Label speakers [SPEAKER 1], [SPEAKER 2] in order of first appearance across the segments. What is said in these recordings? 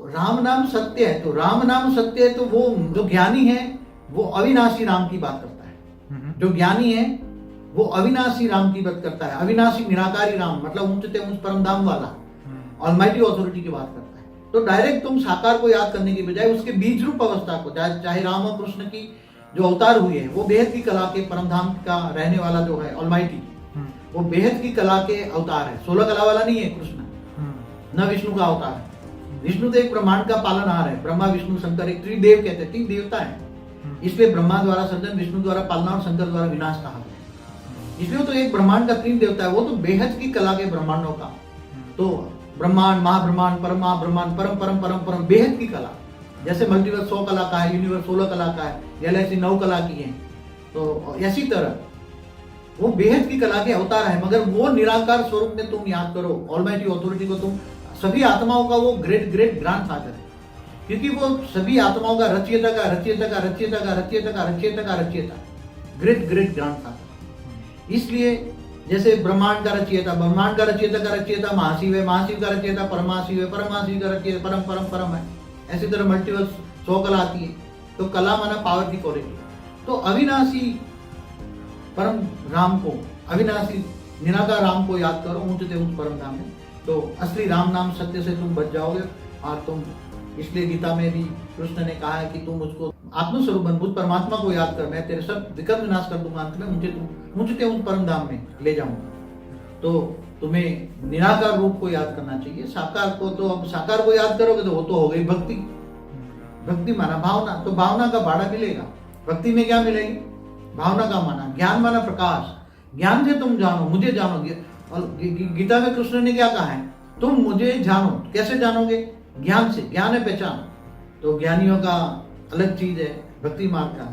[SPEAKER 1] राम नाम सत्य है, तो राम नाम सत्य है, तो वो जो ज्ञानी है वो अविनाशी राम की बात करता है। जो ज्ञानी है वो अविनाशी राम की बात करता है, अविनाशी निराकारी राम, मतलब ऊंचते ऊंच परम धाम वाला ऑलमाइटी ऑथोरिटी की बात करता है। तो डायरेक्ट तुम साकार को याद करने की बजाय उसके बीज रूप अवस्था को, चाहे राम और कृष्ण की जो अवतार हुए हैं वो बेहद की कला के परम धाम का रहने वाला जो है ऑलमाइटी, वो बेहद की कला के अवतार है, 16 कला वाला नहीं है कृष्ण, न विष्णु का अवतार है। विष्णु तो एक ब्रह्मांड का पालनहार है, ब्रह्मा विष्णु शंकर एक त्रिदेव कहते हैं, 3 देवता है। इसलिए ब्रह्मा द्वारा सृजन, विष्णु द्वारा पालना और शंकर द्वारा विनाश कहा गया। इसलिए तो एक ब्रह्मांड का 3 देवता है, वो तो बेहद की कला के ब्रह्मांडों का, तो ब्रह्मांड, महाब्रह्मांड, परमा ब्रह्मांड, परम परम परम परम बेहद की कला। जैसे मल्टीवर्स 100 कला का है, यूनिवर्स 16 कला का है, गैलेक्सी 9 कला की है, तो ऐसी तरह वो बेहद की कला के अवतार है। मगर वो निराकार स्वरूप में तुम याद करो, ऑलमाइटी ऑथोरिटी को, तुम सभी आत्माओं का वो ग्रेट ग्रेट ग्रैंडफादर है, क्योंकि वो सभी आत्माओं का रचयिता का रचयिता का रचयिता का रचयिता का रचयिता का रचयिता, ग्रेट ग्रेट ग्रैंडफादर। इसलिए जैसे ब्रह्मांड का रचयिता, ब्रह्मांड का रचयिता का रचयिता महाशिव है, महाशिव का रचयिता परमाशिव है, परमाशिव का रचयिता परम परम परम है। ऐसी तरह मल्टीवर्स 100 कला आती है, तो कला माना पावर की क्वालिटी। तो अविनाशी परम राम को, अविनाशी निराकार राम को याद करो ऊंचते ऊंच परम धाम में, तो असली राम नाम सत्य से तुम बच जाओगे। और तुम, इसलिए गीता में भी कृष्ण ने कहा है कि तुम मुझको आत्मस्वरूप बनभूत परमात्मा को याद कर, मैं तेरे सब विकल्प विनाश कर दूंगा, अंत में मुझे तुम ऊंचते ऊंच परम धाम में ले जाऊंगा। तो तुम्हें निराकार रूप को याद करना चाहिए। साकार को, तो अब साकार को याद करोगे तो वो तो हो गई भक्ति। भक्ति माना भावना, तो भावना का भाड़ा मिलेगा। भक्ति में क्या मिलेगी? भावना का माना, ज्ञान माना प्रकाश, ज्ञान से तुम जानो, मुझे जानोगे। और गीता में कृष्ण ने क्या कहा है? तुम मुझे जानो। कैसे जानोगे? ज्ञान से। ज्ञान है पहचान। तो ज्ञानियों का अलग चीज है भक्ति मार्ग का।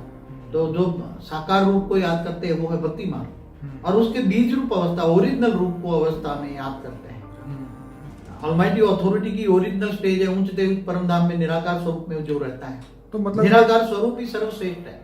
[SPEAKER 1] तो जो साकार रूप को याद करते हैं वो है भक्ति मार्ग, और उसके बीज रूप अवस्था, ओरिजिनल रूप को अवस्था में याद करते हैं। ऑलमाइटी ऑथोरिटी की ओरिजिनल स्टेज है ऊंचते ऊंच परम धाम में निराकार स्वरूप में जो रहता है।
[SPEAKER 2] तो मतलब
[SPEAKER 1] निराकार स्वरूप ही सर्वश्रेष्ठ है।